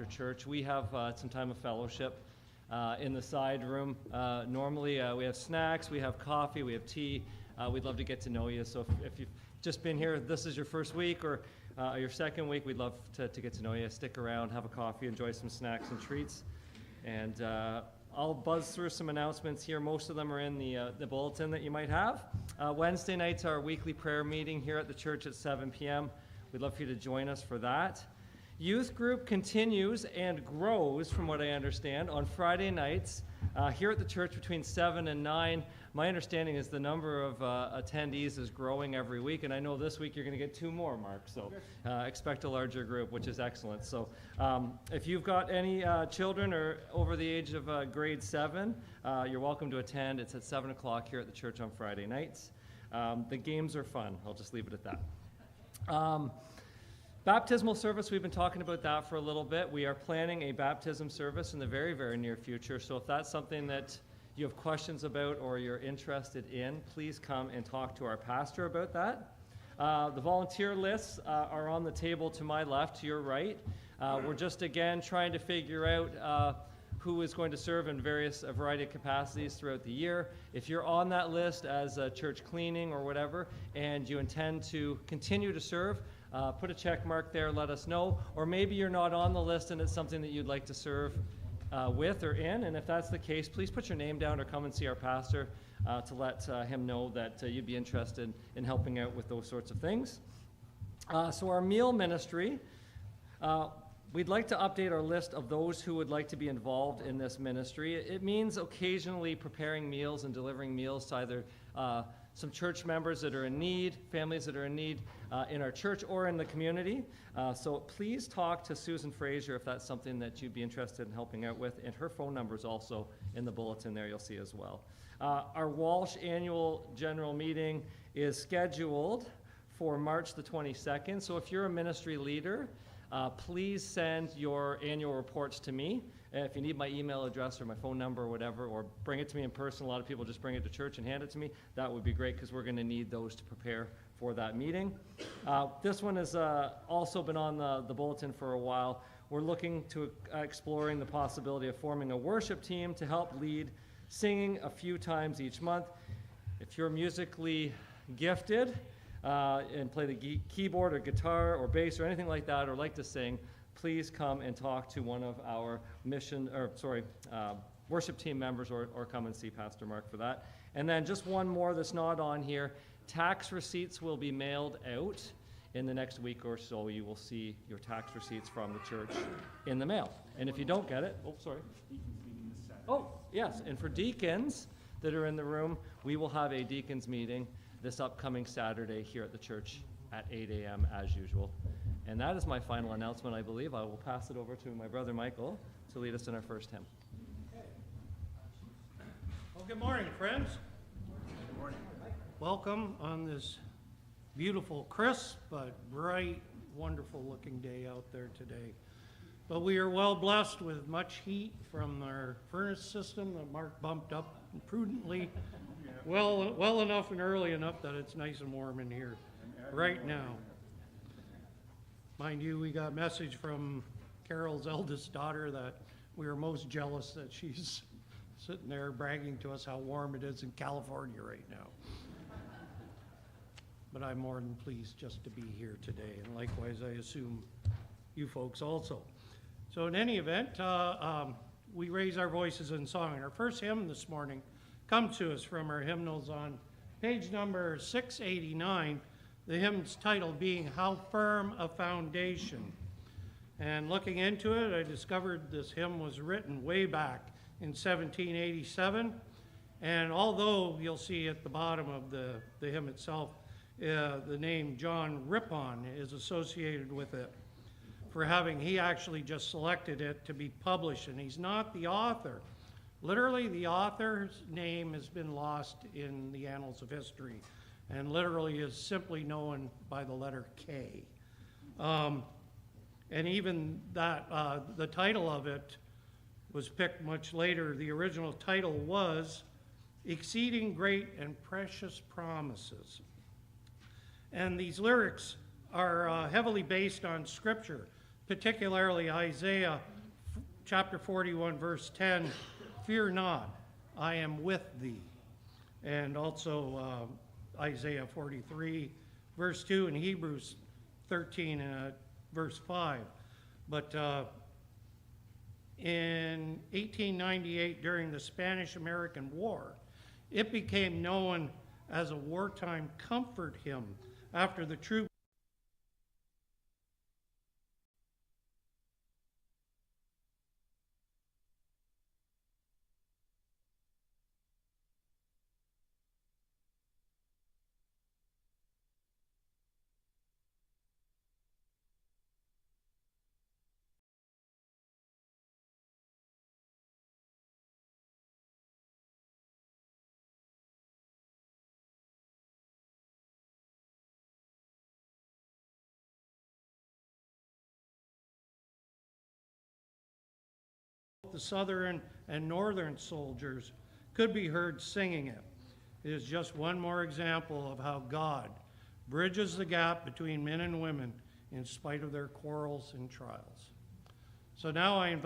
church, we have some time of fellowship in the side room. Normally, we have snacks, we have coffee, we have tea. We'd love to get to know you. So if you've just been here, this is your first week or your second week, we'd love to get to know you. Stick around, have a coffee, enjoy some snacks and treats. And I'll buzz through some announcements here. Most of them are in the bulletin that you might have. Wednesday nights are our weekly prayer meeting here at the church at 7 p.m. We'd love for you to join us for that. Youth group continues and grows, from what I understand, on Friday nights here at the church between 7 and 9. My understanding is the number of attendees is growing every week, and I know this week you're going to get 2 more, Mark, so expect a larger group, which is excellent. So if you've got any children or over the age of grade 7, you're welcome to attend. It's at 7 o'clock here at the church on Friday nights. The games are fun. I'll just leave it at that. Baptismal service, we've been talking about that for a little bit. We are planning a baptism service in the very, very near future. So if that's something that you have questions about or you're interested in, please come and talk to our pastor about that. The volunteer lists are on the table to my left, to your right. We're just, again, trying to figure out who is going to serve in a variety of capacities throughout the year. If you're on that list as church cleaning or whatever, and you intend to continue to serve, put a check mark there, let us know. Or maybe you're not on the list and it's something that you'd like to serve with or in, and if that's the case, please put your name down or come and see our pastor to let him know that you'd be interested in helping out with those sorts of things. So our meal ministry, we'd like to update our list of those who would like to be involved in this ministry. It means occasionally preparing meals and delivering meals to either some church members that are in need, families that are in need in our church or in the community. So please talk to Susan Fraser if that's something that you'd be interested in helping out with, and her phone number is also in the bulletin there, you'll see as well. Our Walsh annual general meeting is scheduled for March the 22nd, so if you're a ministry leader, please send your annual reports to me. If you need my email address or my phone number or whatever, or bring it to me in person. A lot of people just bring it to church and hand it to me. That would be great because we're going to need those to prepare for that meeting. This one has also been on the bulletin for a while. We're looking to exploring the possibility of forming a worship team to help lead singing a few times each month. If you're musically gifted and play the keyboard or guitar or bass or anything like that, or like to sing, please come and talk to one of our worship team members or come and see Pastor Mark for that. And then just one more that's not on here. Tax receipts will be mailed out in the next week or so. You will see your tax receipts from the church in the mail. And if you don't get it, yes, and for deacons that are in the room, we will have a deacons meeting this upcoming Saturday here at the church at 8 a.m. as usual. And that is my final announcement, I believe. I will pass it over to my brother Michael to lead us in our first hymn. Okay. Well, good morning, friends. Good morning. Welcome on this beautiful, crisp, but bright, wonderful-looking day out there today. But we are well blessed with much heat from our furnace system that Mark bumped up prudently, well enough and early enough that it's nice and warm in here right now. Mind you, we got a message from Carol's eldest daughter that we are most jealous that she's sitting there bragging to us how warm it is in California right now. But I'm more than pleased just to be here today, and likewise I assume you folks also. So in any event, we raise our voices in song, and our first hymn this morning comes to us from our hymnals on page number 689. The hymn's title being How Firm a Foundation. And looking into it, I discovered this hymn was written way back in 1787. And although you'll see at the bottom of the hymn itself, the name John Rippon is associated with it he actually just selected it to be published, and he's not the author. Literally, the author's name has been lost in the annals of history, and literally is simply known by the letter K. And even that, the title of it was picked much later. The original title was Exceeding Great and Precious Promises. And these lyrics are heavily based on Scripture, particularly Isaiah chapter 41, verse 10, fear not, I am with thee. And also Isaiah 43, verse 2, and Hebrews 13, verse 5. But in 1898, during the Spanish-American War, it became known as a wartime comfort hymn after the troops the southern and northern soldiers could be heard singing it. It is just one more example of how God bridges the gap between men and women in spite of their quarrels and trials. So now I invite